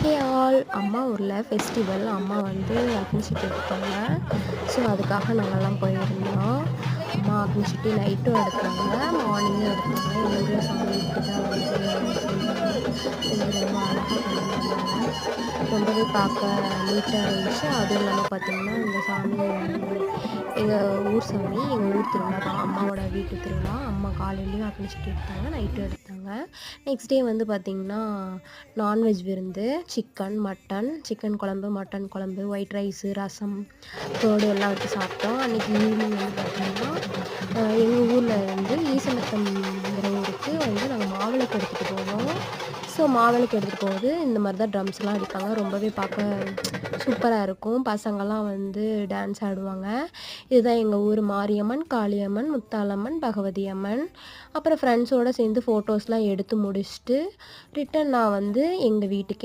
Hey all! அம்மா ஊர்ல festival. அம்மா வந்து அக்னிச்சட்டி எடுத்தாங்க. ஸோ, அதுக்காக நாங்கலாம் போயிருந்தோம். அம்மா அக்னிச்சட்டி நைட்டும் எடுத்தாங்க, மார்னிங்கும் எடுத்தாங்க. எங்க ஊர்ல சாமி இப்படி தான் வந்து செய்வாங்க. இது ரொம்ப அழகா பண்ணியிருந்தாங்க. ரொம்பவே பார்க்க நீட்டா இருந்துச்சு. அதுவும் இல்லாம பார்த்தீங்கன்னா, இந்த சாமி எங்க ஊர் சாமி, எங்க ஊர் திருவிழா தான். அம்மாவோட வீட்டு திருவிழா. அம்மா காலையிலயும் அக்னிச்சட்டி எடுத்தாங்க, நைட்டும் எடுத்தாங்க. நெக்ஸ்ட் டே வந்து பார்த்தீங்கன்னா, நான்வெஜ் விருந்து. சிக்கன், மட்டன், சிக்கன் குழம்பு, மட்டன் குழம்பு, ஒயிட் ரைஸு, ரசம், கர்டு எல்லாம் வச்சு சாப்பிட்டோம். அன்னைக்கு ஈவினிங் வந்து பார்த்தீங்கன்னா, எங்க ஊர்ல இருந்து ஈசநத்தம்ங்கிற ஊருக்கு வந்து நாங்க மாவிளக்கு எடுத்துட்டு போனோம். ஸோ, மாவிளக்கு எடுத்துட்டு போகும்போது இந்த மாரி தான் ட்ரம்ஸ்லாம் அடிப்பாங்க. ரொம்பவே பார்க்க சூப்பரா இருக்கும். பசங்கலாம் வந்து டான்ஸ் ஆடுவாங்க. இதுதான் எங்க ஊர் மாரியம்மன், காளியம்மன், முத்தாலம்மன், பகவதி அம்மன். அப்புறம் ஃப்ரெண்ட்ஸோட சேர்ந்து ஃபோட்டோஸ்லாம் எடுத்து முடிச்சுட்டு, ரிட்டர்ன் நான் வந்து எங்க வீட்டுக்கு